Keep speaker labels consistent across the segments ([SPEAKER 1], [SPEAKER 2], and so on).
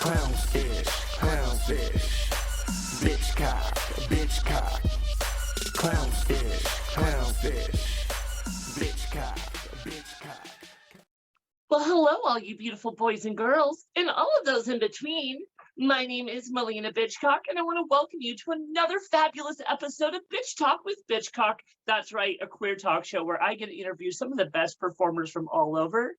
[SPEAKER 1] Clownfish, clownfish, bitchcock, clownfish, bitchcock.
[SPEAKER 2] Well, hello, all you beautiful boys and girls, and all of those in between. My name is Melina Bitchcock, and I want to welcome you to another fabulous episode of Bitch Talk with Bitchcock. That's right, a queer talk show where I get to interview some of the best performers from all over.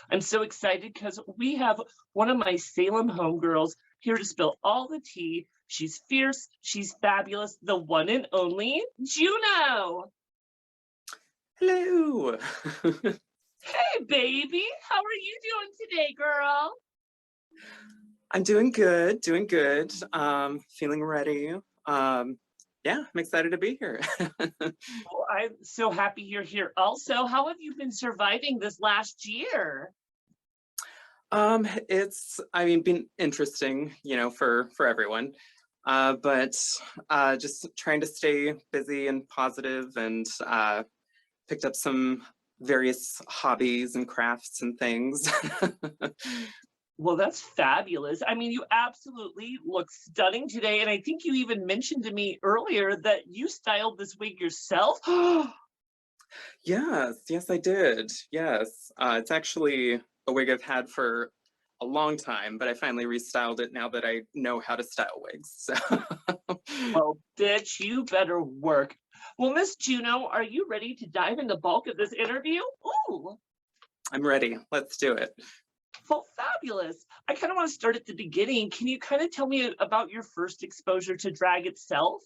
[SPEAKER 2] I'm so excited because we have one of my Salem homegirls here to spill all the tea. She's fierce, she's fabulous, the one and only Juno.
[SPEAKER 3] Hello.
[SPEAKER 2] Hey, baby, how are you doing today, girl?
[SPEAKER 3] I'm doing good, feeling ready. Yeah, I'm excited to be here.
[SPEAKER 2] Well, I'm so happy you're here. Also, how have you been surviving this last year?
[SPEAKER 3] It's, been interesting, for everyone. But just trying to stay busy and positive, and picked up some various hobbies and crafts and things.
[SPEAKER 2] Well, that's fabulous. I mean, you absolutely look stunning today. And I think you even mentioned to me earlier that you styled this wig yourself.
[SPEAKER 3] Yes, I did. Yes. It's actually a wig I've had for a long time, but I finally restyled it now that I know how to style wigs. So.
[SPEAKER 2] Well, bitch, you better work. Well, Miss Juno, are you ready to dive in the bulk of this interview? Ooh.
[SPEAKER 3] I'm ready. Let's do it.
[SPEAKER 2] Well, fabulous. I kind of want to start at the beginning. Can you kind of tell me about your first exposure to drag itself?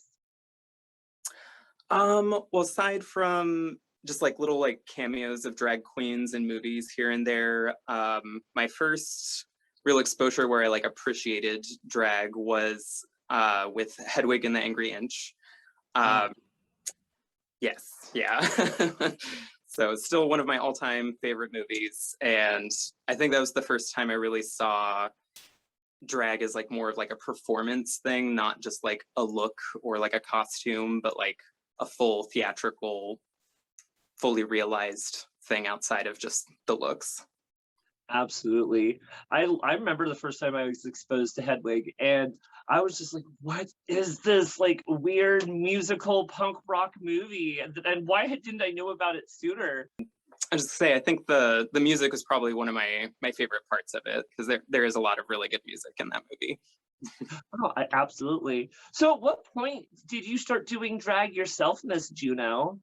[SPEAKER 3] Well, aside from just like little like cameos of drag queens in movies here and there, my first real exposure where I like appreciated drag was with Hedwig and the Angry Inch. Yes, yeah. So it's still one of my all-time favorite movies, and I think that was the first time I really saw drag as like more of like a performance thing, not just like a look or like a costume, but like a full theatrical, fully realized thing outside of just the looks.
[SPEAKER 2] Absolutely. I remember the first time I was exposed to Hedwig, and I was just like, what is this like weird musical punk rock movie? And why didn't I know about it sooner?
[SPEAKER 3] I just say I think the music was probably one of my favorite parts of it, because there is a lot of really good music in that movie.
[SPEAKER 2] Oh, absolutely. So at what point did you start doing drag yourself, Miss Juno?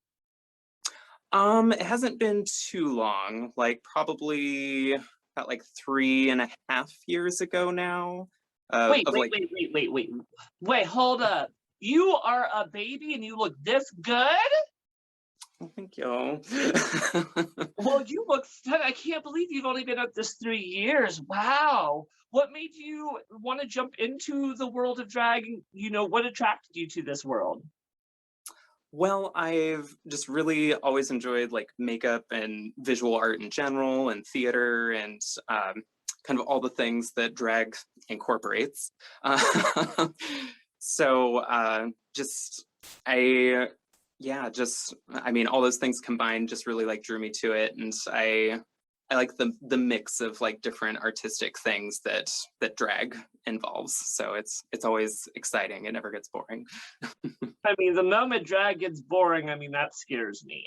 [SPEAKER 3] It hasn't been too long, like probably about like 3.5 years ago now.
[SPEAKER 2] Wait, hold up. You are a baby and you look this good?
[SPEAKER 3] Oh, thank you.
[SPEAKER 2] Well, you look stunning. I can't believe you've only been at this 3 years. Wow. What made you want to jump into the world of drag? You know, what attracted you to this world?
[SPEAKER 3] Well, I've just really always enjoyed like makeup and visual art in general, and theater, and kind of all the things that drag incorporates. So just all those things combined just really like drew me to it, and I like the mix of like different artistic things that drag involves. So it's always exciting. It never gets boring.
[SPEAKER 2] I mean, the moment drag gets boring, I mean, that scares me.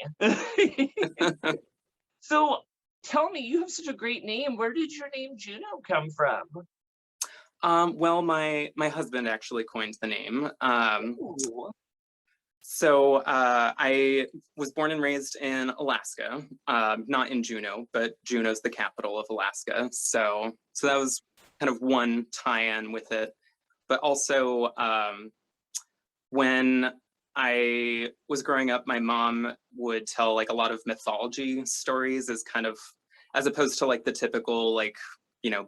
[SPEAKER 2] So tell me, you have such a great name. Where did your name Juno come from?
[SPEAKER 3] Well, my husband actually coined the name.
[SPEAKER 2] Ooh.
[SPEAKER 3] So I was born and raised in Alaska, not in Juneau, but Juneau's the capital of Alaska. So that was kind of one tie-in with it. But also, when I was growing up, my mom would tell like a lot of mythology stories as opposed to like the typical like,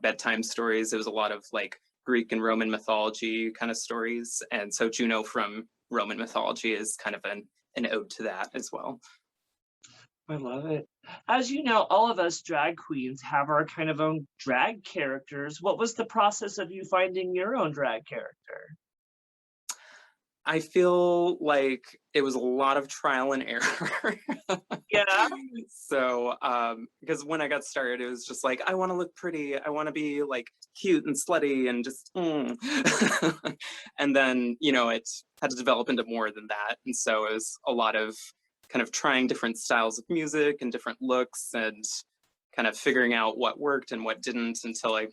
[SPEAKER 3] bedtime stories. It was a lot of like Greek and Roman mythology kind of stories. And so Juno from Roman mythology is kind of an ode to that as well.
[SPEAKER 2] I love it. As you know, all of us drag queens have our kind of own drag characters. What was the process of you finding your own drag character?
[SPEAKER 3] I feel like it was a lot of trial and error.
[SPEAKER 2] Yeah.
[SPEAKER 3] So, because when I got started, it was just like, I want to look pretty. I want to be like cute and slutty and just, and then, it had to develop into more than that. And so it was a lot of kind of trying different styles of music and different looks and kind of figuring out what worked and what didn't until I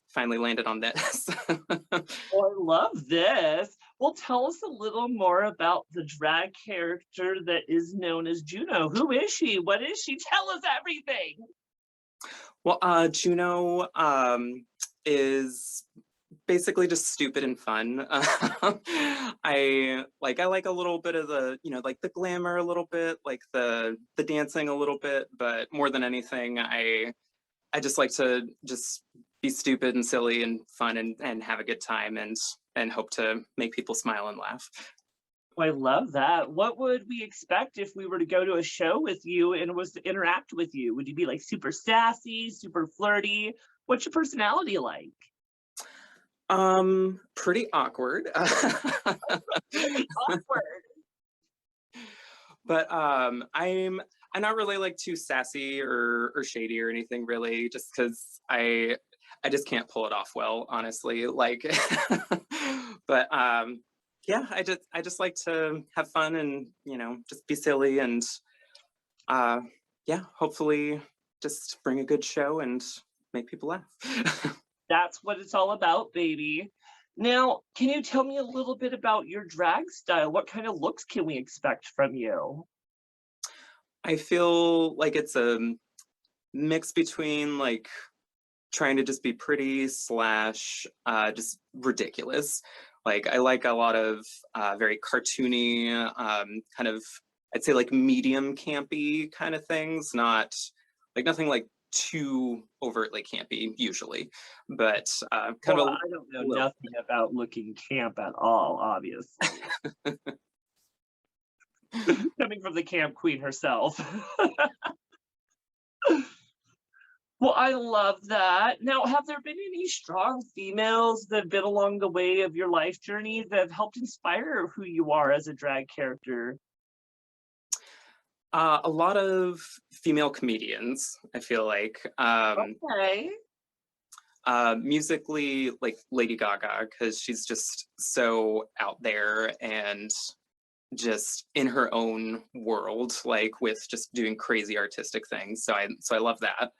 [SPEAKER 3] finally landed on this.
[SPEAKER 2] Oh, I love this. Well, tell us a little more about the drag character that is known as Juno. Who is she? What is she? Tell us everything.
[SPEAKER 3] Well, Juno is basically just stupid and fun. I like a little bit of the, like the glamour a little bit, like the dancing a little bit, but more than anything, I just like to just be stupid and silly and fun and have a good time and hope to make people smile and laugh.
[SPEAKER 2] Oh, I love that. What would we expect if we were to go to a show with you and was to interact with you? Would you be like super sassy, super flirty? What's your personality like?
[SPEAKER 3] Pretty awkward.
[SPEAKER 2] Really awkward.
[SPEAKER 3] But I'm not really like too sassy or shady or anything really, just because I just can't pull it off well, honestly. Like, but yeah, I just like to have fun and just be silly and yeah, hopefully just bring a good show and make people laugh.
[SPEAKER 2] That's what it's all about, baby. Now, can you tell me a little bit about your drag style? What kind of looks can we expect from you?
[SPEAKER 3] I feel like it's a mix between like trying to just be pretty slash just ridiculous. Like I like a lot of very cartoony, kind of, I'd say like medium campy kind of things, not like nothing like too overtly campy usually, but kind
[SPEAKER 2] Well,
[SPEAKER 3] of
[SPEAKER 2] I don't know
[SPEAKER 3] little.
[SPEAKER 2] nothing about looking camp at all, obviously. Coming from the camp queen herself. Well, I love that. Now, have there been any strong females that have been along the way of your life journey that have helped inspire who you are as a drag character?
[SPEAKER 3] A lot of female comedians, I feel like.
[SPEAKER 2] Okay.
[SPEAKER 3] Musically, like Lady Gaga, because she's just so out there and just in her own world, like with just doing crazy artistic things. So I love that.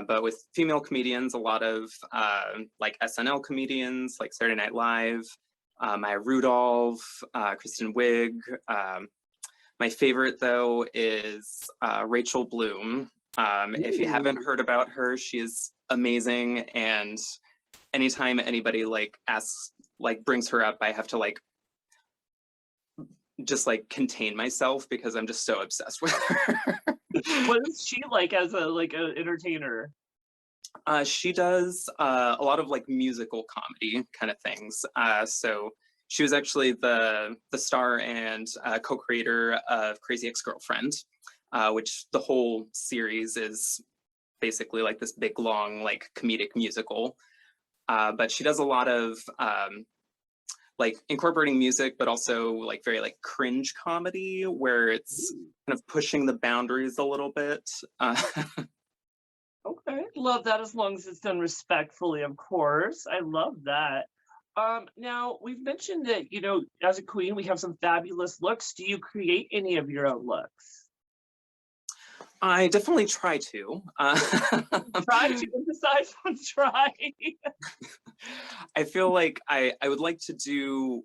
[SPEAKER 3] But with female comedians, a lot of like SNL comedians, like Saturday Night Live, Maya Rudolph, Kristen Wiig. My favorite though is Rachel Bloom. If you haven't heard about her, she is amazing. And anytime anybody like asks, like brings her up, I have to like just like contain myself because I'm just so obsessed with her.
[SPEAKER 2] What is she like as a entertainer?
[SPEAKER 3] She does a lot of like musical comedy kind of things. So she was actually the star and co-creator of Crazy Ex-Girlfriend, which the whole series is basically like this big long like comedic musical. But she does a lot of like incorporating music, but also like very like cringe comedy where it's kind of pushing the boundaries a little bit.
[SPEAKER 2] Okay, love that as long as it's done respectfully, of course. I love that. Now we've mentioned that, as a queen, we have some fabulous looks. Do you create any of your own looks?
[SPEAKER 3] I definitely try to.
[SPEAKER 2] Try to emphasize on try.
[SPEAKER 3] I feel like I would like to do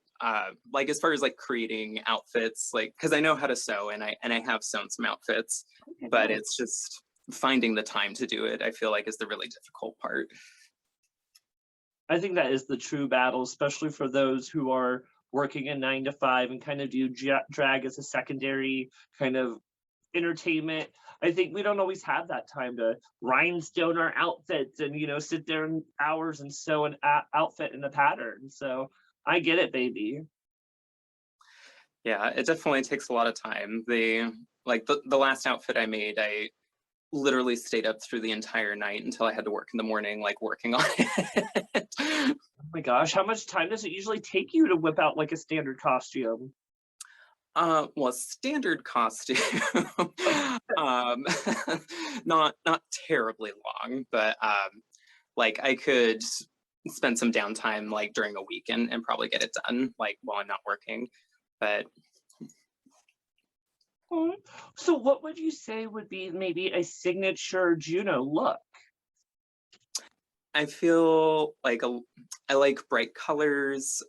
[SPEAKER 3] like as far as like creating outfits, like because I know how to sew and I have sewn some outfits,
[SPEAKER 2] Okay,
[SPEAKER 3] but
[SPEAKER 2] nice.
[SPEAKER 3] it's just finding the time to do it, I feel like is the really difficult part.
[SPEAKER 2] I think that is the true battle, especially for those who are working a 9 to 5 and kind of do drag as a secondary kind of entertainment. I think we don't always have that time to rhinestone our outfits and sit there in hours and sew an outfit in a pattern. So I get it, baby.
[SPEAKER 3] Yeah, it definitely takes a lot of time. The last outfit I made, I literally stayed up through the entire night until I had to work in the morning, like working on it.
[SPEAKER 2] Oh my gosh, how much time does it usually take you to whip out like a standard costume?
[SPEAKER 3] Well, standard costume, um, not terribly long, but like I could spend some downtime like during a week and probably get it done like while I'm not working. But
[SPEAKER 2] Mhm. So what would you say would be maybe a signature Juno look?
[SPEAKER 3] I feel like I like bright colors,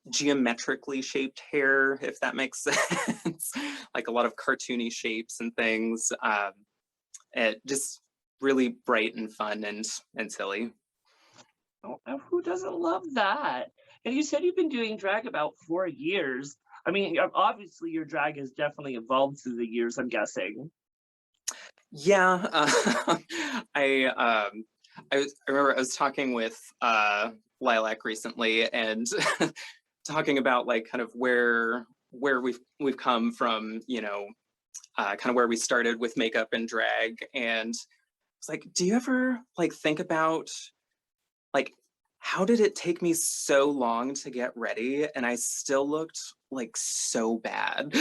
[SPEAKER 3] geometrically shaped hair, if that makes sense. Like a lot of cartoony shapes and things. It just really bright and fun and silly.
[SPEAKER 2] Oh, who doesn't love that? And you said you've been doing drag about 4 years. I mean, obviously your drag has definitely evolved through the years, I'm guessing.
[SPEAKER 3] Yeah, I remember I was talking with Lilac recently and talking about like kind of where we've come from, kind of where we started with makeup and drag, and it's like, do you ever like think about like how did it take me so long to get ready and I still looked like so bad?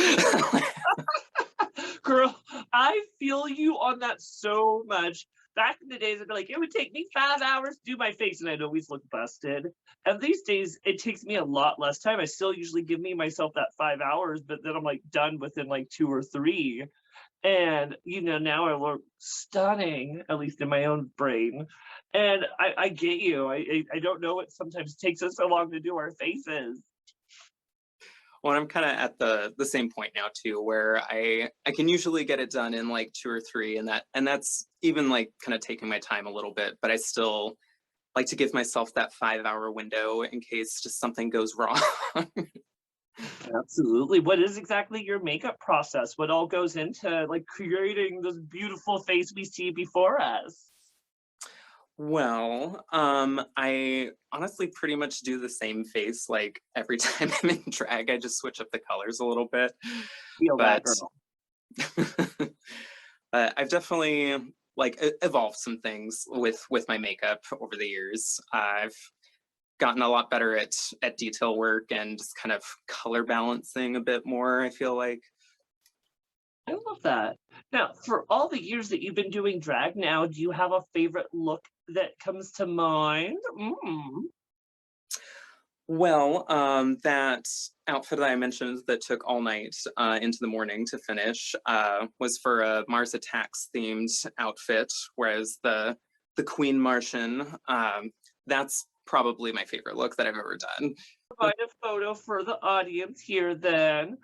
[SPEAKER 2] Girl, I feel you on that so much. Back in the days, I'd be like, it would take me 5 hours to do my face, and I'd always look busted. And these days, it takes me a lot less time. I still usually give me myself that 5 hours, but then I'm like done within like two or three. And now I look stunning, at least in my own brain. And I get you. I don't know what sometimes takes us so long to do our faces.
[SPEAKER 3] Well, I'm kind of at the same point now too, where I can usually get it done in like two or three, and that's even like kind of taking my time a little bit, but I still like to give myself that 5 hour window in case just something goes wrong.
[SPEAKER 2] Absolutely. What is exactly your makeup process? What all goes into like creating this beautiful face we see before us?
[SPEAKER 3] Well, I honestly pretty much do the same face like every time I'm in drag. I just switch up the colors a little bit,
[SPEAKER 2] Feel that,
[SPEAKER 3] but
[SPEAKER 2] girl.
[SPEAKER 3] I've definitely like evolved some things with my makeup over the years. I've gotten a lot better at detail work and just kind of color balancing a bit more, I feel like.
[SPEAKER 2] I love that. Now, for all the years that you've been doing drag now, do you have a favorite look that comes to mind?
[SPEAKER 3] Well, that outfit that I mentioned that took all night into the morning to finish was for a Mars Attacks themed outfit, whereas the Queen Martian, that's probably my favorite look that I've ever done.
[SPEAKER 2] Provide a photo for the audience here then.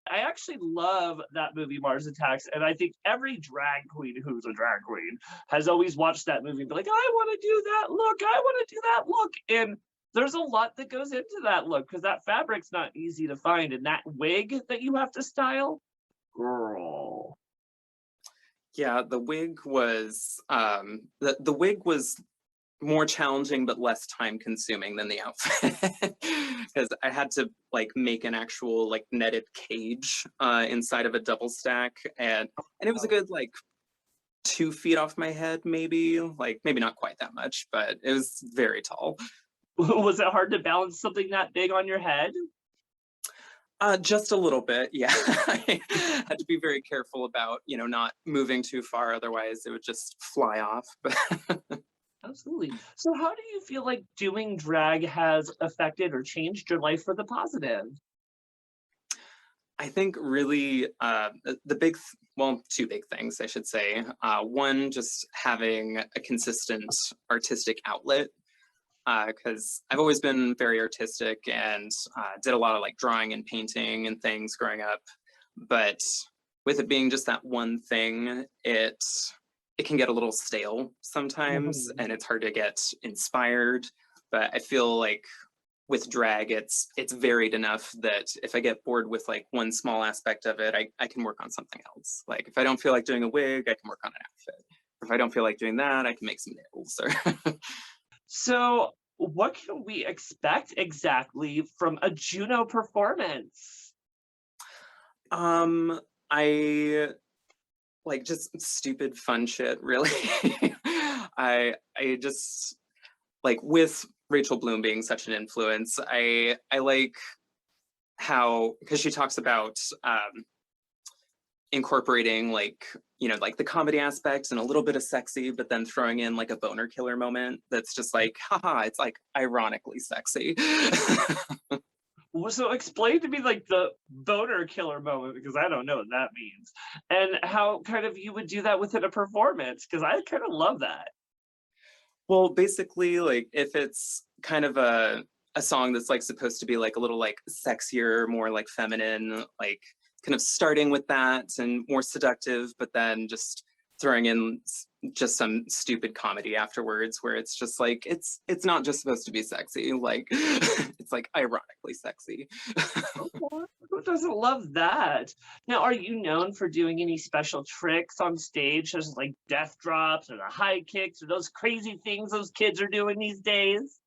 [SPEAKER 2] I actually love that movie, Mars Attacks, and I think every drag queen who's a drag queen has always watched that movie and be like, I want to do that look, I want to do that look. And there's a lot that goes into that look because that fabric's not easy to find. And that wig that you have to style, girl.
[SPEAKER 3] Yeah, the wig was more challenging but less time consuming than the outfit because I had to like make an actual like netted cage inside of a double stack, and it was a good like 2 feet off my head, maybe like maybe not quite that much, but it was very tall.
[SPEAKER 2] Was it hard to balance something that big on your head?
[SPEAKER 3] Just a little bit, yeah. I had to be very careful about not moving too far, otherwise it would just fly off.
[SPEAKER 2] Absolutely. So, how do you feel like doing drag has affected or changed your life for the positive?
[SPEAKER 3] I think really well, two big things, I should say. One, just having a consistent artistic outlet, because I've always been very artistic and did a lot of like drawing and painting and things growing up. But with it being just that one thing, it can get a little stale sometimes,
[SPEAKER 2] Mhm.
[SPEAKER 3] and it's hard to get inspired. But I feel like with drag, it's varied enough that if I get bored with like one small aspect of it, I can work on something else. Like if I don't feel like doing a wig, I can work on an outfit. If I don't feel like doing that, I can make some nails or
[SPEAKER 2] So, what can we expect exactly from a Juno performance?
[SPEAKER 3] I like just stupid fun shit, really. I just like with Rachel Bloom being such an influence, I like how, because she talks about incorporating like, you know, like the comedy aspect and a little bit of sexy, but then throwing in like a boner killer moment that's just like, haha, it's like ironically sexy.
[SPEAKER 2] So explain to me like the boner killer moment, because I don't know what that means, and how kind of you would do that within a performance, because I kind of love that.
[SPEAKER 3] Well, basically, like if it's kind of a song that's like supposed to be like a little like sexier, more like feminine, like kind of starting with that and more seductive, but then just throwing in just some stupid comedy afterwards where it's just like it's not just supposed to be sexy, like it's like ironically sexy.
[SPEAKER 2] Okay. Who doesn't love that? Now, are you known for doing any special tricks on stage, such as like death drops or the high kicks or those crazy things those kids are doing these days?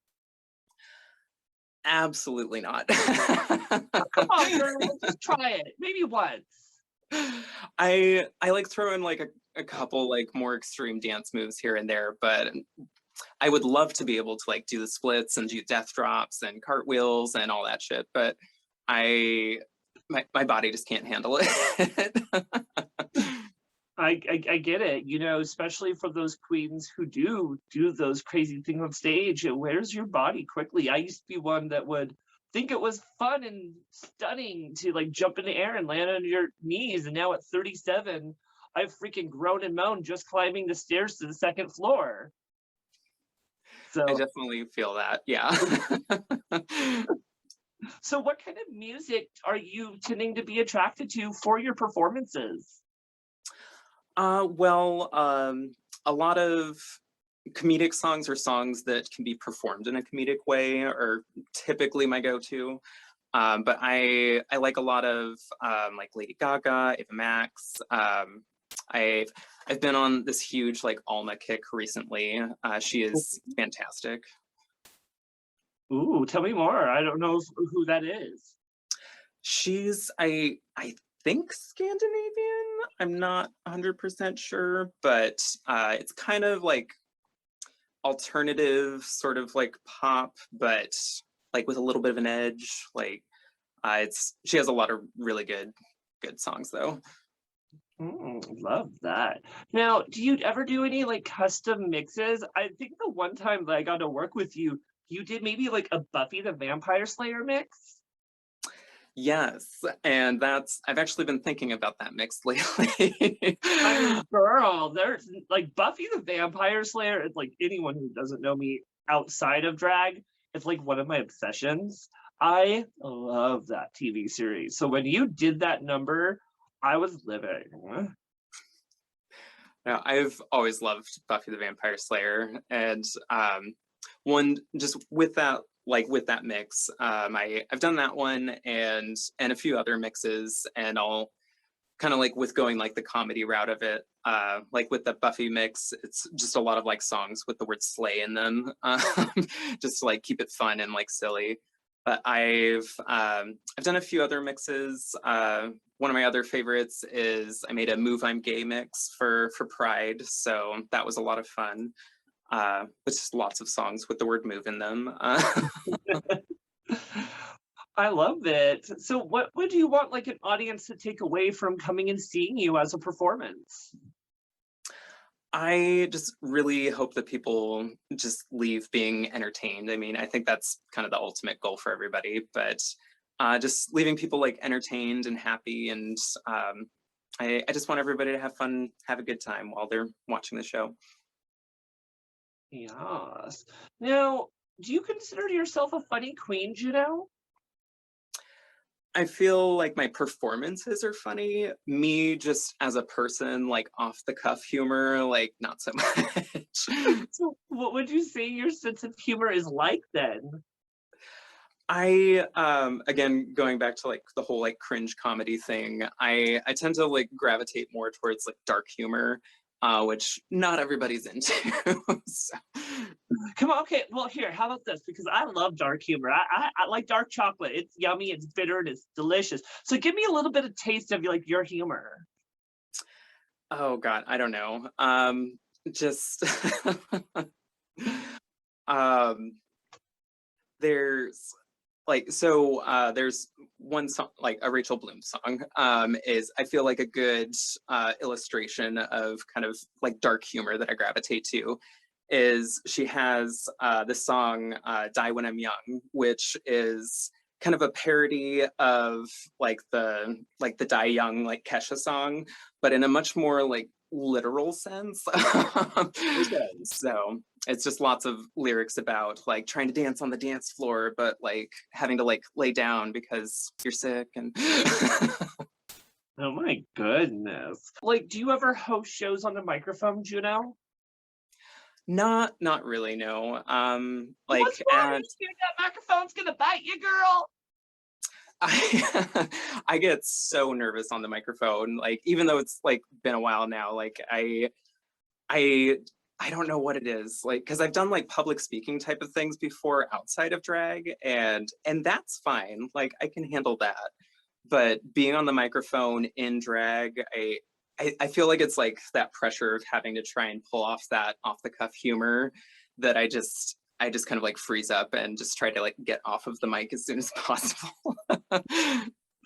[SPEAKER 3] Absolutely not.
[SPEAKER 2] Come on, girl, just try it. Maybe once.
[SPEAKER 3] I like throw in like a couple like more extreme dance moves here and there, but I would love to be able to like do the splits and do death drops and cartwheels and all that shit, but I my body just can't handle it.
[SPEAKER 2] I get it, you know, especially for those queens who do those crazy things on stage. It wears your body quickly. I used to be one that would think it was fun and stunning to like jump in the air and land on your knees. And now at 37, I've freaking grown and moaned just climbing the stairs to the second floor.
[SPEAKER 3] I
[SPEAKER 2] So,
[SPEAKER 3] definitely feel that. Yeah.
[SPEAKER 2] so what kind of music are you tending to be attracted to for your performances?
[SPEAKER 3] Well, a lot of comedic songs or songs that can be performed in a comedic way are typically my go-to. But I like a lot of like Lady Gaga, Ava Max. I've I've been on this huge like Alma kick recently. She is fantastic.
[SPEAKER 2] Ooh, tell me more. I don't know who that is.
[SPEAKER 3] She's I think Scandinavian. I'm not 100% sure, but it's kind of like alternative sort of like pop, but like with a little bit of an edge. Like it's she has a lot of really good songs though.
[SPEAKER 2] Love that. Now, do you ever do any like custom mixes? I think the one time that I got to work with you, you did maybe like a Buffy the Vampire Slayer mix.
[SPEAKER 3] Yes, and that's I've actually been thinking about that mix lately.
[SPEAKER 2] I mean, girl, there's like Buffy the Vampire Slayer. It's like anyone who doesn't know me outside of drag, it's like one of my obsessions. I love that TV series. So when you did that number, I was living.
[SPEAKER 3] No, I've always loved Buffy the Vampire Slayer, and one just with that like with that mix, I've done that one and a few other mixes, and I'll kind of like with going like the comedy route of it. Like with the Buffy mix, it's just a lot of like songs with the word slay in them, just to like keep it fun and like silly. But I've done a few other mixes. One of my other favorites is I made a Move I'm Gay mix for Pride, so that was a lot of fun. With just lots of songs with the word move in them.
[SPEAKER 2] I love it. So what would you want like an audience to take away from coming and seeing you as a performance?
[SPEAKER 3] I just really hope that people just leave being entertained. I mean, I think that's kind of the ultimate goal for everybody, but just leaving people like entertained and happy. And I just want everybody to have fun, have a good time while they're watching the show.
[SPEAKER 2] Yes. Now, do you consider yourself a funny queen, Juno?
[SPEAKER 3] I feel like my performances are funny. Me just as a person, like off the cuff humor, like not so much.
[SPEAKER 2] So what would you say your sense of humor is like then?
[SPEAKER 3] I again going back to like the whole like cringe comedy thing, I tend to like gravitate more towards like dark humor, which not everybody's into. So,
[SPEAKER 2] Come on, okay. Well, here, how about this? Because I love dark humor. I like dark chocolate. It's yummy, it's bitter, and it's delicious. So give me a little bit of taste of like your humor.
[SPEAKER 3] oh God, I don't know. just um there's there's one song, like a Rachel Bloom song, is I feel like a good illustration of kind of like dark humor that I gravitate to. Is she has the song Die When I'm Young, which is kind of a parody of like the Die Young like Kesha song, but in a much more like literal sense. So it's just lots of lyrics about like trying to dance on the dance floor, but like having to like lay down because you're sick and
[SPEAKER 2] Oh my goodness. Like, do you ever host shows on the microphone, Juno?
[SPEAKER 3] not really, no.
[SPEAKER 2] What's
[SPEAKER 3] Like
[SPEAKER 2] wrong?
[SPEAKER 3] at
[SPEAKER 2] You scared that microphone's gonna bite you, girl?
[SPEAKER 3] I I get so nervous on the microphone, like even though it's like been a while now, like I I don't know what it is, like because I've done like public speaking type of things before outside of drag, and that's fine, like I can handle that. But being on the microphone in drag, I feel like it's like that pressure of having to try and pull off that off the cuff humor that I just kind of like freeze up and just try to like get off of the mic as soon as possible.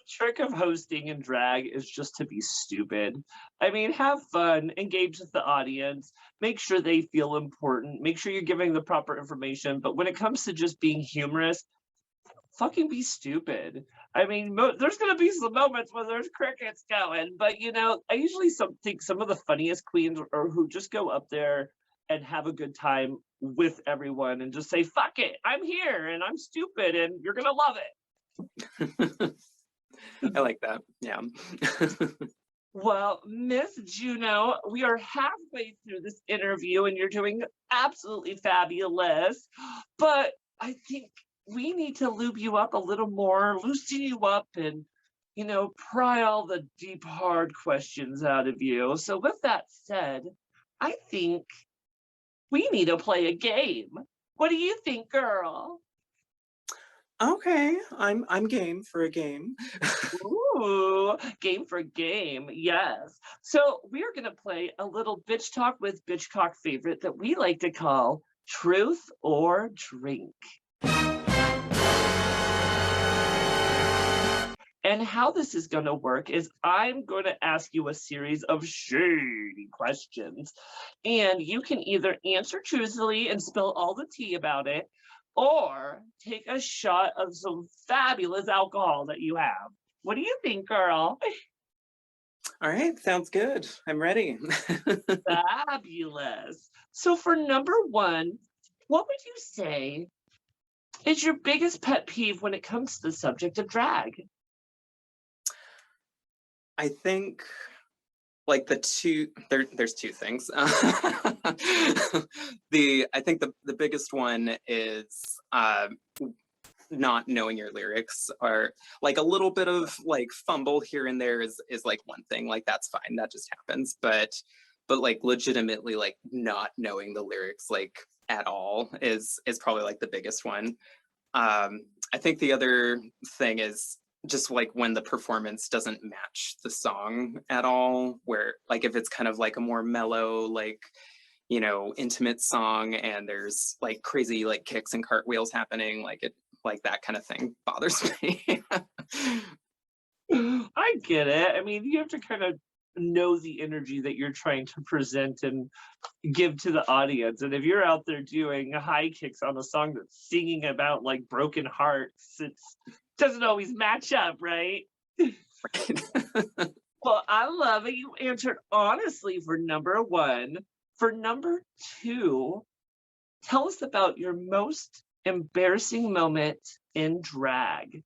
[SPEAKER 2] Trick of hosting in drag is just to be stupid. I mean, have fun, engage with the audience, make sure they feel important, make sure you're giving the proper information. But when it comes to just being humorous, fucking be stupid. I mean, there's gonna be some moments where there's crickets going, but I usually think some of the funniest queens are who just go up there and have a good time with everyone and just say, "Fuck it, I'm here and I'm stupid and you're gonna love it."
[SPEAKER 3] I like that. Yeah.
[SPEAKER 2] Well, Miss Juno, we are halfway through this interview and you're doing absolutely fabulous. But I think we need to lube you up a little more, loosen you up, and, pry all the deep, hard questions out of you. So, with that said, I think we need to play a game. What do you think, girl?
[SPEAKER 3] Okay, I'm game for a game.
[SPEAKER 2] Ooh, game for game, yes. So we're gonna play a little bitch talk with Bitchcock favorite that we like to call Truth or Drink. And how this is going to work is I'm going to ask you a series of shady questions, and you can either answer truthfully and spill all the tea about it, or take a shot of some fabulous alcohol that you have. What do you think, girl?
[SPEAKER 3] All right, sounds good. I'm ready.
[SPEAKER 2] Fabulous. So, for number one, what would you say is your biggest pet peeve when it comes to the subject of drag?
[SPEAKER 3] I think like there's two things. I think the biggest one is not knowing your lyrics, or like a little bit of like fumble here and there is like one thing, like that's fine, that just happens. But like legitimately like not knowing the lyrics like at all is probably like the biggest one. I think the other thing is just like when the performance doesn't match the song at all, where like if it's kind of like a more mellow, like intimate song and there's like crazy like kicks and cartwheels happening, like that kind of thing bothers me.
[SPEAKER 2] I get it. I mean, you have to kind of know the energy that you're trying to present and give to the audience. And if you're out there doing high kicks on a song that's singing about like broken hearts, it doesn't always match up, right? Well, I love it. You answered honestly for number one. For number two, tell us about your most embarrassing moment in drag.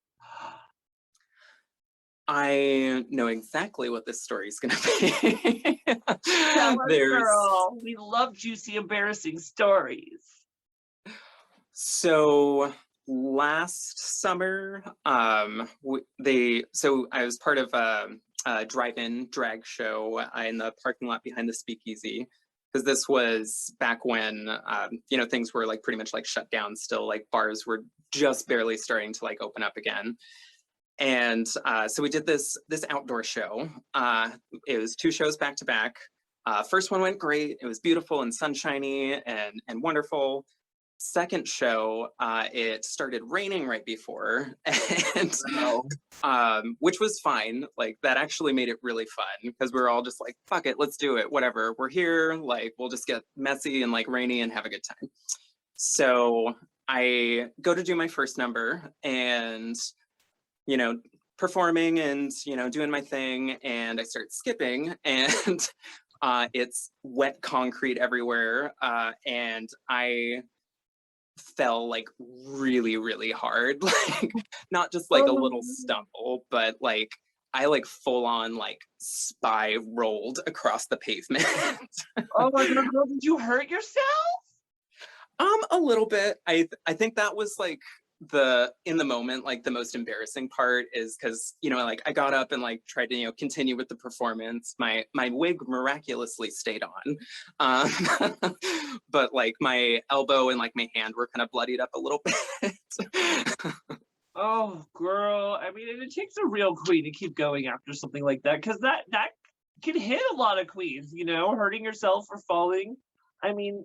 [SPEAKER 3] I know exactly what this story is going to be.
[SPEAKER 2] Tell us,
[SPEAKER 3] There's
[SPEAKER 2] girl. We love juicy, embarrassing stories.
[SPEAKER 3] So last summer, so I was part of a drive-in drag show in the parking lot behind the Speakeasy, because this was back when things were like pretty much like shut down still, like bars were just barely starting to like open up again. And so we did this outdoor show. It was two shows back to back. First one went great. It was beautiful and sunshiny and wonderful. Second show, it started raining right before, and which was fine. Like, that actually made it really fun because we were all just like, fuck it, let's do it, whatever, we're here, like, we'll just get messy and like rainy and have a good time. So I go to do my first number, and performing and doing my thing, and I start skipping, and it's wet concrete everywhere, and I fell like really, really hard. Like, not just like a little stumble, but like I like full on like spy rolled across the pavement.
[SPEAKER 2] Oh my God, girl, did you hurt yourself?
[SPEAKER 3] A little bit. I think that was like in the moment, like the most embarrassing part is because like I got up and like tried to continue with the performance. My wig miraculously stayed on, but like my elbow and like my hand were kind of bloodied up a little bit.
[SPEAKER 2] Oh, girl, I mean, it takes a real queen to keep going after something like that, because that can hit a lot of queens, hurting yourself or falling. I mean,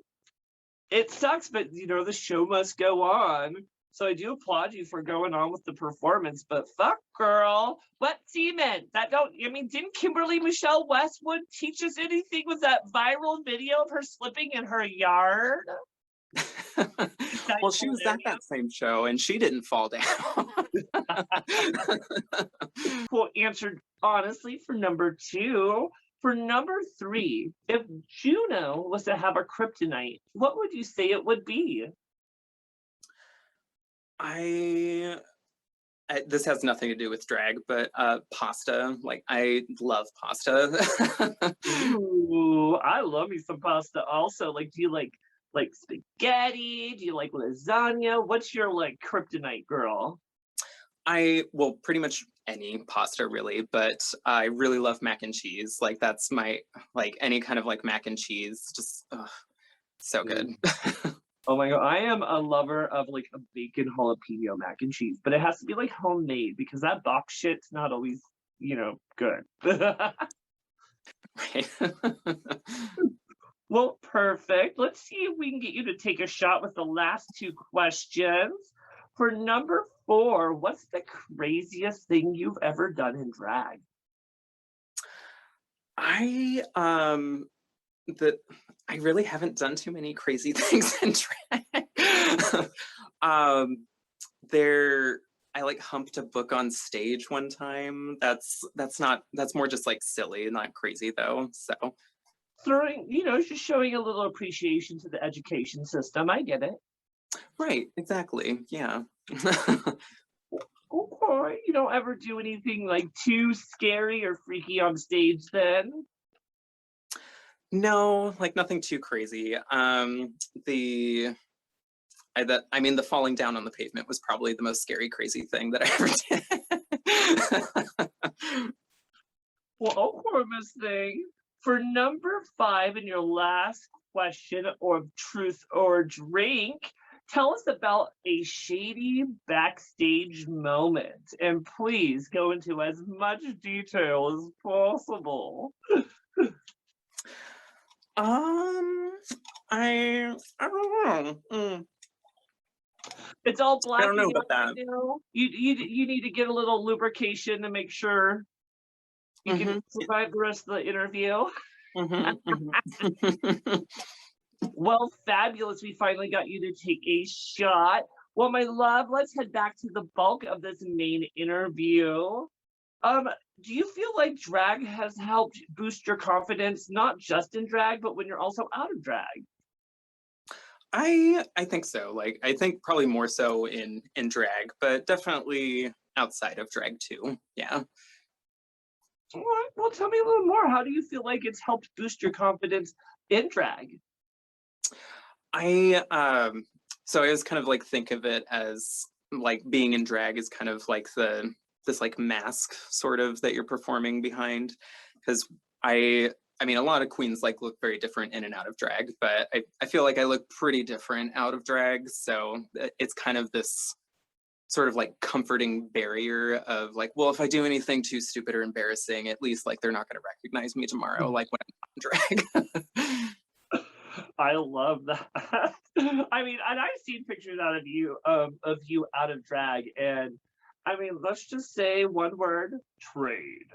[SPEAKER 2] it sucks, but the show must go on. So I do applaud you for going on with the performance, but fuck, girl, what semen? Didn't Kimberly Michelle Westwood teach us anything with that viral video of her slipping in her yard?
[SPEAKER 3] Well, she was at that same show and she didn't fall down.
[SPEAKER 2] Well, answered honestly for number 2. For number 3, if Juno was to have a kryptonite, what would you say it would be?
[SPEAKER 3] This has nothing to do with drag, but pasta. Like, I love pasta.
[SPEAKER 2] Ooh, I love me some pasta also. Like, do you like spaghetti? Do you like lasagna? What's your like kryptonite, girl?
[SPEAKER 3] Well, pretty much any pasta really, but I really love mac and cheese. Like, that's my, like, any kind of like mac and cheese, just so good.
[SPEAKER 2] Oh my God, I am a lover of like a bacon jalapeno mac and cheese, but it has to be like homemade because that box shit's not always, good.
[SPEAKER 3] Right.
[SPEAKER 2] Well, perfect. Let's see if we can get you to take a shot with the last 2 questions. For number 4, what's the craziest thing you've ever done in drag?
[SPEAKER 3] I really haven't done too many crazy things in drag. I like humped a book on stage one time. That's more just like silly, not crazy though. So
[SPEAKER 2] Just showing a little appreciation to the education system. I get it.
[SPEAKER 3] right, exactly. Yeah.
[SPEAKER 2] Okay, you don't ever do anything like too scary or freaky on stage then?
[SPEAKER 3] No, like nothing too crazy. The falling down on the pavement was probably the most scary, crazy thing that I ever did.
[SPEAKER 2] Well, okay, Miss Thing. For number 5 in your last question of truth or drink, tell us about a shady backstage moment, and please go into as much detail as possible.
[SPEAKER 3] I don't know.
[SPEAKER 2] It's all black.
[SPEAKER 3] I don't know about that.
[SPEAKER 2] You need to get a little lubrication to make sure you can survive the rest of the interview. Well, fabulous. We finally got you to take a shot. Well, my love, let's head back to the bulk of this main interview. Do you feel like drag has helped boost your confidence, not just in drag, but when you're also out of drag?
[SPEAKER 3] I think so. Like, I think probably more so in drag, but definitely outside of drag too. Yeah.
[SPEAKER 2] All right. Well, tell me a little more. How do you feel like it's helped boost your confidence in drag?
[SPEAKER 3] So I always kind of like think of it as like being in drag is kind of like this like mask sort of that you're performing behind, because I mean, a lot of queens like look very different in and out of drag, but I feel like I look pretty different out of drag. So it's kind of this sort of like comforting barrier of like, well, if I do anything too stupid or embarrassing, at least like they're not going to recognize me tomorrow, like when I'm on drag.
[SPEAKER 2] I love that. I mean, and I've seen pictures out of you out of drag, and I mean, let's just say one word: trade.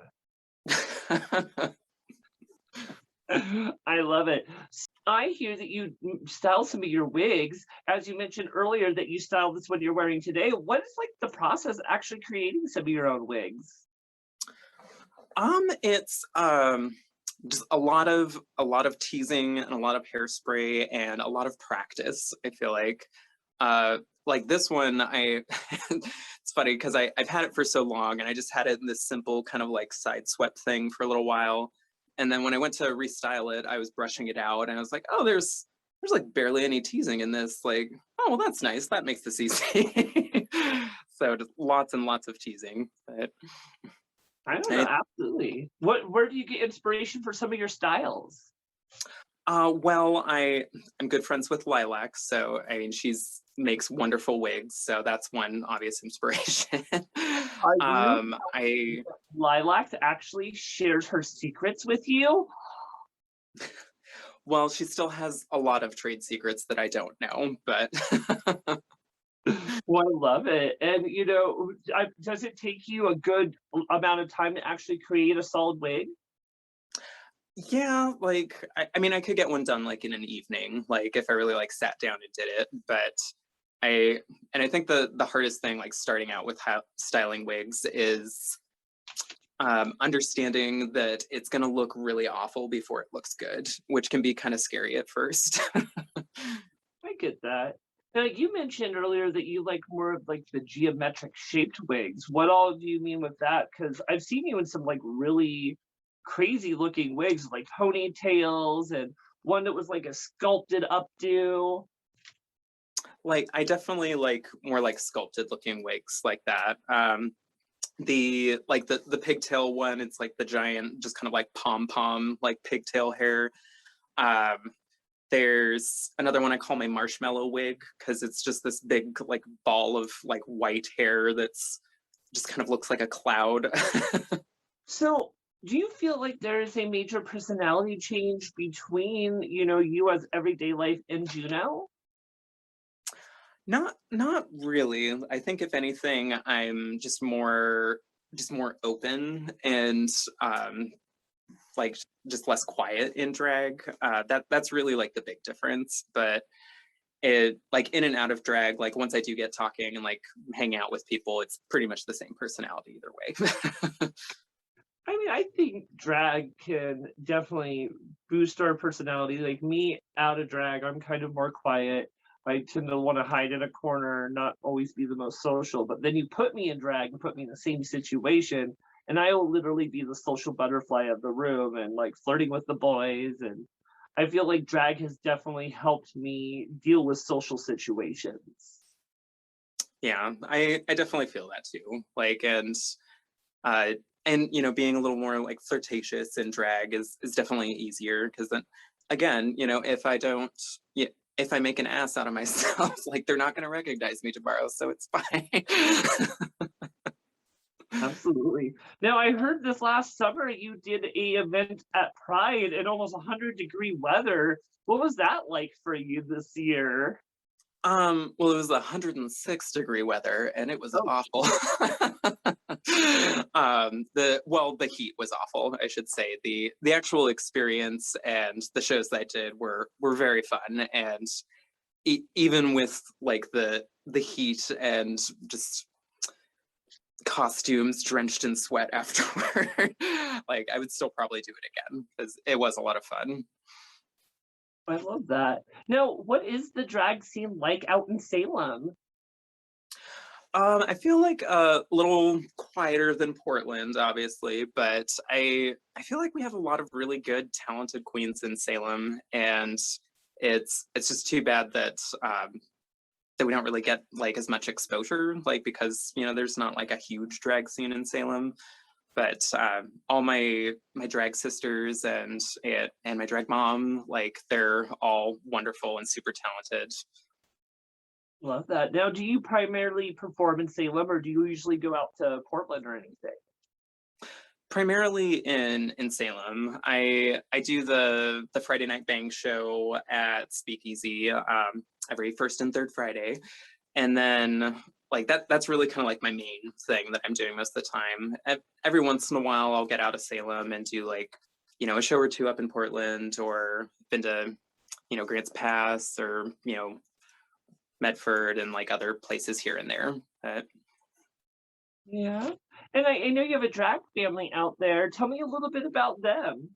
[SPEAKER 2] I love it. I hear that you style some of your wigs, as you mentioned earlier that you style this one you're wearing today. What is like the process actually creating some of your own wigs?
[SPEAKER 3] It's just a lot of teasing and a lot of hairspray and a lot of practice. I feel like this one, it's funny because I've had it for so long and I just had it in this simple kind of like side swept thing for a little while. And then when I went to restyle it, I was brushing it out and I was like, oh, there's like barely any teasing in this. Like, oh, well, that's nice. That makes this easy. So just lots and lots of teasing. But
[SPEAKER 2] I don't know, absolutely. Where do you get inspiration for some of your styles?
[SPEAKER 3] well, I'm good friends with Lilac, so I mean she's makes wonderful wigs, so that's one obvious inspiration.
[SPEAKER 2] I
[SPEAKER 3] I
[SPEAKER 2] Lilac actually shares her secrets with you.
[SPEAKER 3] well, she still has a lot of trade secrets that I don't know, but
[SPEAKER 2] Well, I love it. And you know, does it take you a good amount of time to actually create a solid wig?
[SPEAKER 3] yeah, like I mean I could get one done like in an evening, like if I really like sat down and did it, but I I think the hardest thing like starting out with how styling wigs is understanding that it's going to look really awful before it looks good, which can be kind of scary at first.
[SPEAKER 2] I get that. Now, you mentioned earlier that you like more of like the geometric shaped wigs. What all do you mean with that? Because I've seen you in some like really crazy looking wigs, like ponytails, and one that was like a sculpted updo.
[SPEAKER 3] Like I definitely like more like sculpted looking wigs like that. The like the pigtail one, it's like the giant just kind of like pom pom like pigtail hair. Um, there's another one I call my marshmallow wig because it's just this big like ball of like white hair that's just kind of looks like a cloud.
[SPEAKER 2] So, do you feel like there is a major personality change between, you know, you as everyday life and Juno?
[SPEAKER 3] Not really. I think if anything, I'm just more open and like just less quiet in drag. That's really like the big difference. But it like in and out of drag, like once I do get talking and like hang out with people, it's pretty much the same personality either way.
[SPEAKER 2] I mean, I think drag can definitely boost our personality. Like me out of drag, I'm kind of more quiet. I tend to want to hide in a corner, not always be the most social. But then you put me in drag and put me in the same situation, and I will literally be the social butterfly of the room and like flirting with the boys. And I feel like drag has definitely helped me deal with social situations.
[SPEAKER 3] Yeah, I definitely feel that too. Like uh and you know being a little more like flirtatious in drag is definitely easier because then again, you know, if I don't yeah, if I make an ass out of myself, like they're not going to recognize me tomorrow, so it's fine.
[SPEAKER 2] Absolutely. Now, I heard this last summer you did a event at Pride in almost 100-degree weather. What was that like for you this year?
[SPEAKER 3] Well, it was 106-degree weather and it was
[SPEAKER 2] Oh,
[SPEAKER 3] awful. The heat was awful, I should say. The actual experience and the shows that I did were very fun, and even with like the heat and just costumes drenched in sweat afterward, like I would still probably do it again because it was a lot of fun.
[SPEAKER 2] I love that. Now, what is the drag scene like out in Salem?
[SPEAKER 3] I feel like a little quieter than Portland, obviously, but I feel like we have a lot of really good, talented queens in Salem, and it's just too bad that we don't really get like as much exposure, like because you know there's not like a huge drag scene in Salem. But all my drag sisters and my drag mom, like they're all wonderful and super talented.
[SPEAKER 2] Love that. Now, do you primarily perform in Salem, or do you usually go out to Portland or anything?
[SPEAKER 3] Primarily in Salem. I do the Friday Night Bang show at Speakeasy every first and third Friday. And then like that's really kind of like my main thing that I'm doing most of the time. Every once in a while I'll get out of Salem and do like, you know, a show or two up in Portland, or been to, you know, Grants Pass, or, you know, Medford, and like other places here and there. But
[SPEAKER 2] Yeah. And I know you have a drag family out there. Tell me a little bit about them.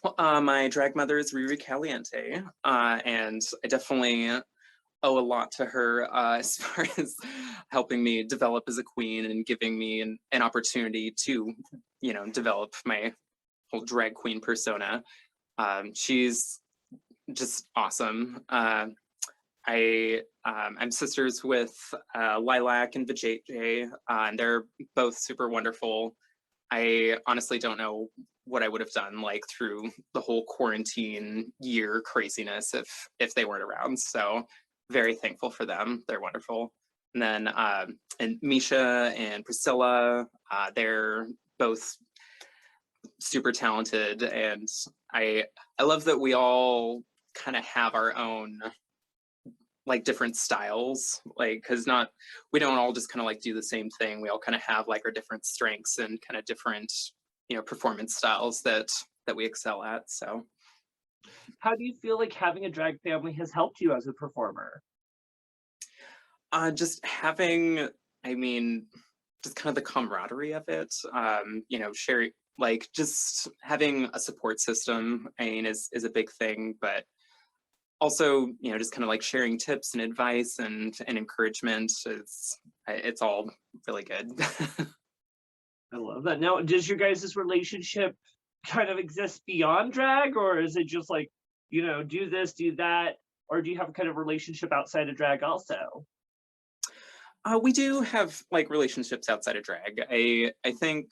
[SPEAKER 3] well, my drag mother is Riri Caliente, and I definitely owe a lot to her as far as helping me develop as a queen and giving me an opportunity to, you know, develop my whole drag queen persona. She's just awesome. I'm sisters with Lilac and Vijay, and they're both super wonderful. I honestly don't know what I would have done like through the whole quarantine year craziness if they weren't around. So very thankful for them. They're wonderful. And then and Misha and Priscilla, they're both super talented, and I love that we all kind of have our own like different styles, like because not we don't all just kind of like do the same thing. We all kind of have like our different strengths and kind of different, you know, performance styles that we excel at. So
[SPEAKER 2] How do you feel like having a drag family has helped you as a performer?
[SPEAKER 3] just having, I mean, just kind of the camaraderie of it, you know, sharing, like just having a support system, I mean, is a big thing. But also, you know, just kind of like sharing tips and advice and encouragement, it's all really good.
[SPEAKER 2] I love that. Now, does your guys' relationship kind of exist beyond drag, or is it just like, do this, do that, or do you have a kind of relationship outside of drag also?
[SPEAKER 3] We do have like relationships outside of drag. I think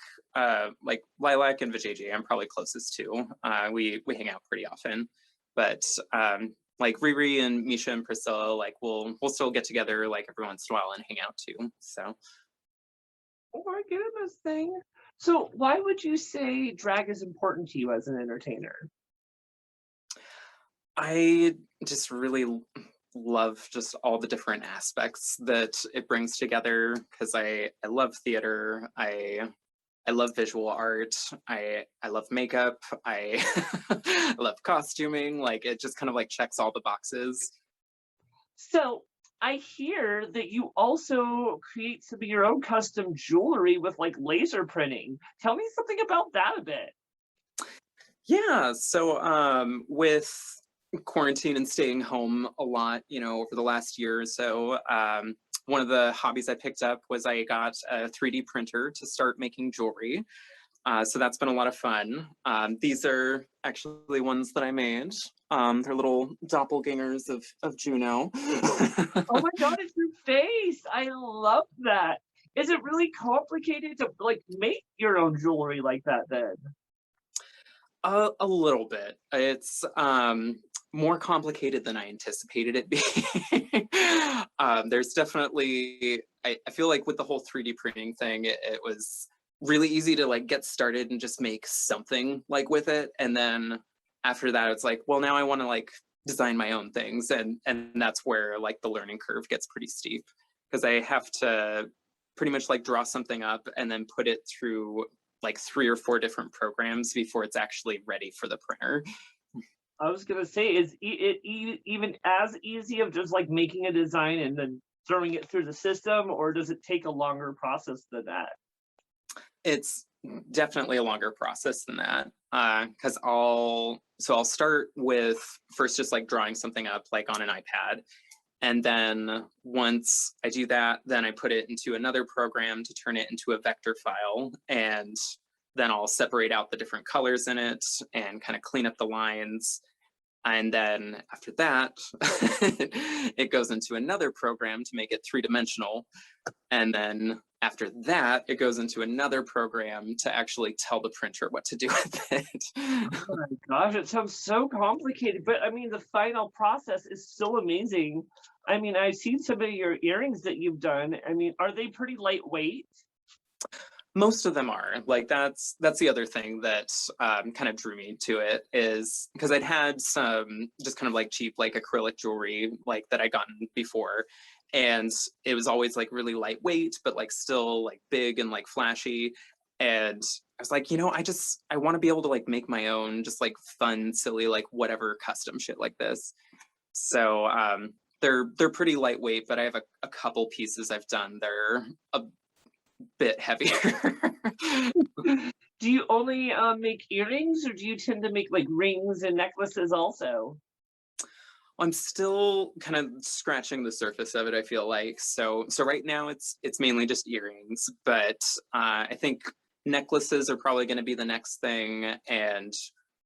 [SPEAKER 3] like Lilac and Vijay I'm probably closest to. We hang out pretty often, but like Riri and Misha and Priscilla, like we'll still get together like every once in a while and hang out too. So
[SPEAKER 2] Oh my goodness, thing. So, why would you say drag is important to you as an entertainer?
[SPEAKER 3] I just really love just all the different aspects that it brings together, because I love theater. I love visual art. I love makeup. I I love costuming. Like it just kind of like checks all the boxes.
[SPEAKER 2] So, I hear that you also create some of your own custom jewelry with like laser printing. Tell me something about that a bit.
[SPEAKER 3] Yeah, so with quarantine and staying home a lot, you know, over the last year or so, one of the hobbies I picked up was I got a 3D printer to start making jewelry. So that's been a lot of fun. These are actually ones that I made. They're little doppelgangers of Juno.
[SPEAKER 2] Oh my god, it's your face. I love that. Is it really complicated to like make your own jewelry like that then?
[SPEAKER 3] A little bit. It's more complicated than I anticipated it being. There's definitely, I feel like with the whole 3D printing thing, it was really easy to like get started and just make something like with it. And then after that, it's like, well, now I want to like design my own things. And that's where like the learning curve gets pretty steep, because I have to pretty much like draw something up and then put it through like 3 or 4 different programs before it's actually ready for the printer.
[SPEAKER 2] I was gonna say, is even as easy of just like making a design and then throwing it through the system, or does it take a longer process than that?
[SPEAKER 3] It's definitely a longer process than that, because I'll start with first just like drawing something up like on an iPad, and then once I do that, then I put it into another program to turn it into a vector file, and then I'll separate out the different colors in it and kind of clean up the lines. And then after that, it goes into another program to make it 3-dimensional. And then after that, it goes into another program to actually tell the printer what to do with it.
[SPEAKER 2] Oh my gosh, it sounds so complicated, but I mean, the final process is so amazing. I mean, I've seen some of your earrings that you've done. I mean, are they pretty lightweight?
[SPEAKER 3] Most of them are. Like that's the other thing that kind of drew me to it, is because I'd had some just kind of like cheap like acrylic jewelry like that I gotten before, and it was always like really lightweight but like still like big and like flashy. And I was like, I want to be able to like make my own just like fun, silly, like whatever custom shit like this. So they're pretty lightweight, but I have a couple pieces I've done. They're a bit heavier.
[SPEAKER 2] Do you only make earrings, or do you tend to make like rings and necklaces also?
[SPEAKER 3] I'm still kind of scratching the surface of it, I feel like. So right now it's mainly just earrings, but I think necklaces are probably going to be the next thing, and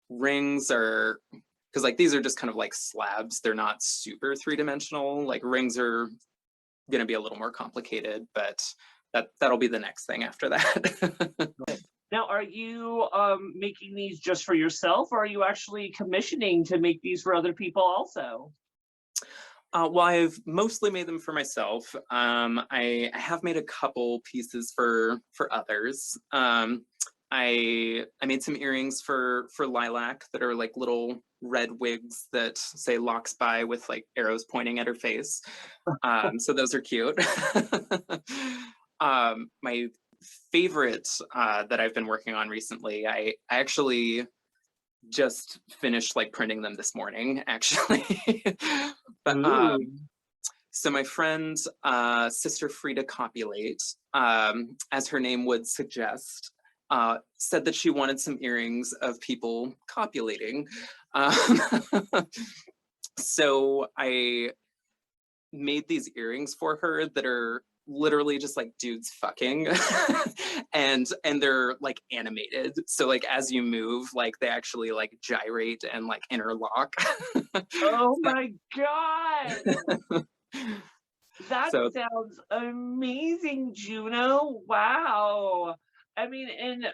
[SPEAKER 3] rings are, because like these are just kind of like slabs. They're not super three-dimensional. Like rings are going to be a little more complicated, but that'll be the next thing after that.
[SPEAKER 2] Now, are you making these just for yourself, or are you actually commissioning to make these for other people also?
[SPEAKER 3] Well, I've mostly made them for myself. I have made a couple pieces for others. I made some earrings for Lilac that are like little red wigs that say "Locks by" with like arrows pointing at her face. So those are cute. My favorite that I've been working on recently, I actually just finished like printing them this morning, actually. But
[SPEAKER 2] Ooh.
[SPEAKER 3] so my friend, Sister Frida Copulate, as her name would suggest, said that she wanted some earrings of people copulating. So I made these earrings for her that are literally just like dudes fucking. and they're like animated, so like as you move, like they actually like gyrate and like interlock.
[SPEAKER 2] Oh my God. That
[SPEAKER 3] So
[SPEAKER 2] sounds amazing, Juno. Wow. I mean, and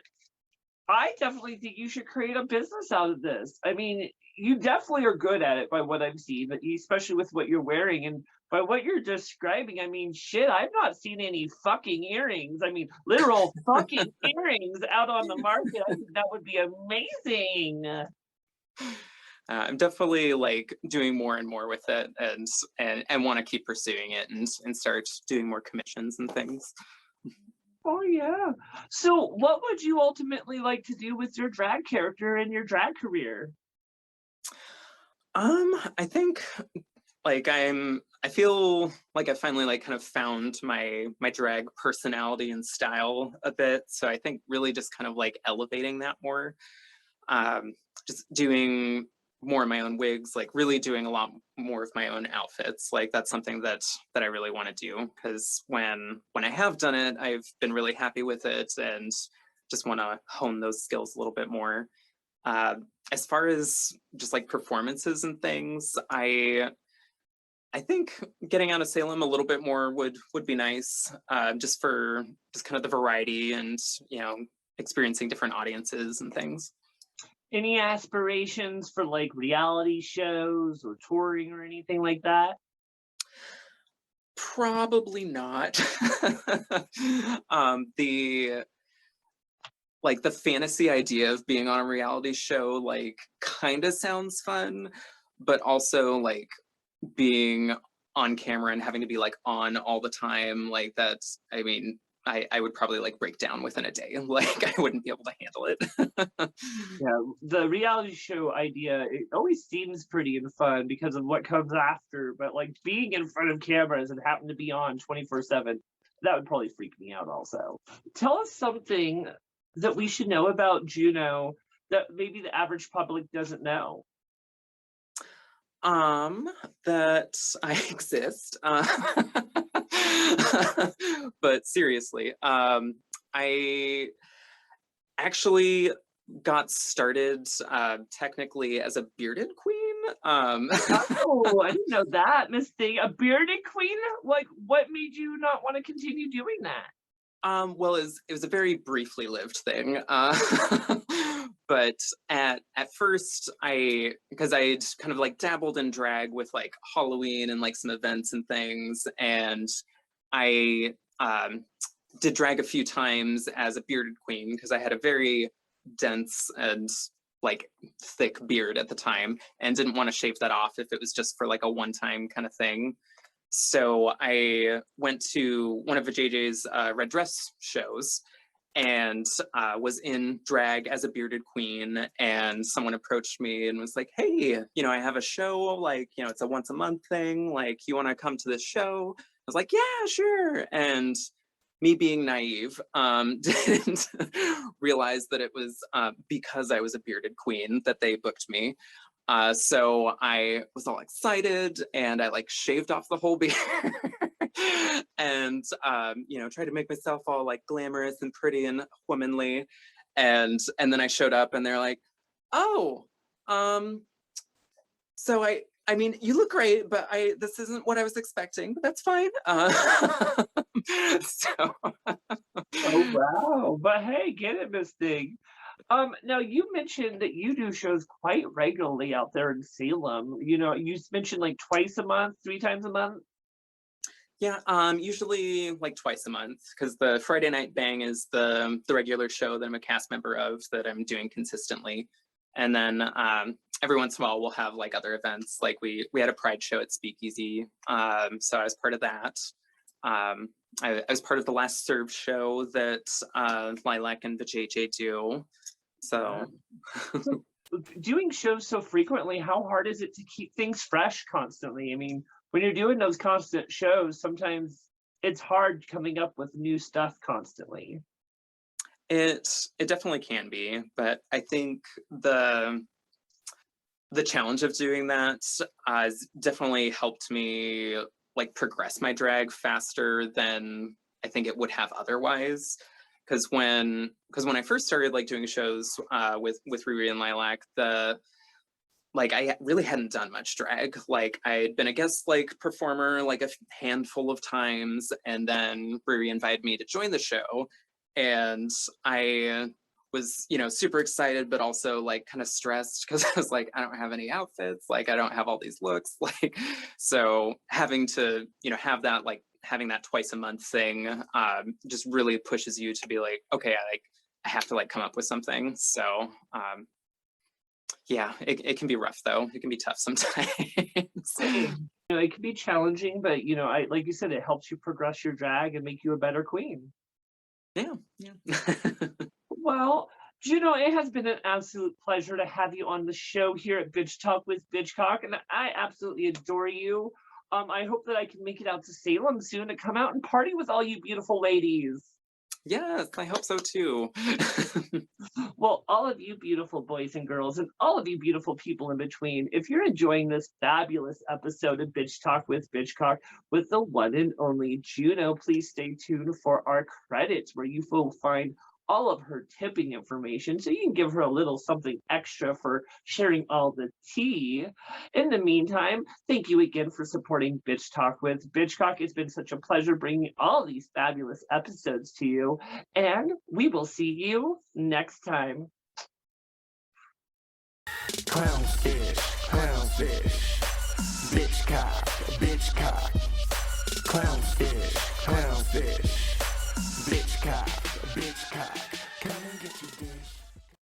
[SPEAKER 2] I definitely think you should create a business out of this. I mean, you definitely are good at it by what I've seen, but especially with what you're wearing and by what you're describing. I mean, shit, I've not seen any fucking earrings. I mean, literal fucking earrings out on the market. I think that would be amazing.
[SPEAKER 3] I'm definitely like doing more and more with it, and want to keep pursuing it and start doing more commissions and things.
[SPEAKER 2] Oh yeah. So what would you ultimately like to do with your drag character and your drag career?
[SPEAKER 3] I think like I feel like I finally like kind of found my drag personality and style a bit. So I think really just kind of like elevating that more. Just doing more of my own wigs, like really doing a lot more of my own outfits. Like that's something that I really want to do, because when I have done it, I've been really happy with it and just want to hone those skills a little bit more. As far as just like performances and things, I think getting out of Salem a little bit more would be nice, just for just kind of the variety and experiencing different audiences and things.
[SPEAKER 2] Any aspirations for like reality shows or touring or anything like that?
[SPEAKER 3] Probably not. The like the fantasy idea of being on a reality show like kind of sounds fun, but also like being on camera and having to be like on all the time, like that's, I mean, I would probably like break down within a day. Like I wouldn't be able to handle it.
[SPEAKER 2] Yeah, the reality show idea, it always seems pretty and fun because of what comes after, but like being in front of cameras and having to be on 24/7, that would probably freak me out also. Tell us something that we should know about Juno that maybe the average public doesn't know.
[SPEAKER 3] That I exist. But seriously, I actually got started technically as a bearded queen.
[SPEAKER 2] Oh, I didn't know that, Miss Thing. A bearded queen? Like, what made you not want to continue doing that?
[SPEAKER 3] Well, it was a very briefly lived thing. But at first because I'd kind of like dabbled in drag with like Halloween and like some events and things, and I did drag a few times as a bearded queen because I had a very dense and like thick beard at the time and didn't want to shave that off if it was just for like a one-time kind of thing. So I went to one of JJ's red dress shows and was in drag as a bearded queen, and someone approached me and was like, hey, I have a show, like, it's a once a month thing, like, you want to come to this show? I was like, yeah, sure. And me being naive, didn't realize that it was because I was a bearded queen that they booked me. So I was all excited and I like shaved off the whole beard and, tried to make myself all like glamorous and pretty and womanly. And then I showed up and they're like, oh, so I mean, you look great, but this isn't what I was expecting, but that's fine. So.
[SPEAKER 2] Oh, wow. But hey, get it, Miss Thing. Now you mentioned that you do shows quite regularly out there in Salem. You mentioned like twice a month, 3 times a month.
[SPEAKER 3] Yeah, usually like twice a month, because the Friday Night Bang is the regular show that I'm a cast member of that I'm doing consistently. And then every once in a while we'll have like other events. Like we had a Pride show at Speakeasy, so I was part of that. I was part of the Last Serve show that Lilac and the JJ do. So
[SPEAKER 2] Doing shows so frequently, how hard is it to keep things fresh constantly? I mean, when you're doing those constant shows, sometimes it's hard coming up with new stuff constantly.
[SPEAKER 3] it definitely can be, but I think the challenge of doing that has definitely helped me like progress my drag faster than I think it would have otherwise. Because when I first started like doing shows with Riri and Lilac, I really hadn't done much drag. Like I'd been a guest like performer like a handful of times, and then Riri invited me to join the show, and I was super excited, but also like kind of stressed because I was like, I don't have any outfits, like I don't have all these looks, like, so having to have that, like having that twice a month thing just really pushes you to be like, okay, I have to like come up with something. So yeah, it can be rough though. It can be tough sometimes.
[SPEAKER 2] It can be challenging, but like you said, it helps you progress your drag and make you a better queen.
[SPEAKER 3] Yeah.
[SPEAKER 2] Well, Juno, it has been an absolute pleasure to have you on the show here at Bitch Talk with Bitchcock, and I absolutely adore you. I hope that I can make it out to Salem soon to come out and party with all you beautiful ladies.
[SPEAKER 3] Yes, I hope so too.
[SPEAKER 2] Well, all of you beautiful boys and girls, and all of you beautiful people in between, if you're enjoying this fabulous episode of Bitch Talk with Bitchcock with the one and only Juno, please stay tuned for our credits, where you will find all of her tipping information, so you can give her a little something extra for sharing all the tea. In the meantime, thank you again for supporting Bitch Talk with Bitchcock. It's been such a pleasure bringing all these fabulous episodes to you, and we will see you next time.
[SPEAKER 1] Clownfish, clownfish, bitch cock, clownfish, clownfish, bitch cock, come and get your dish.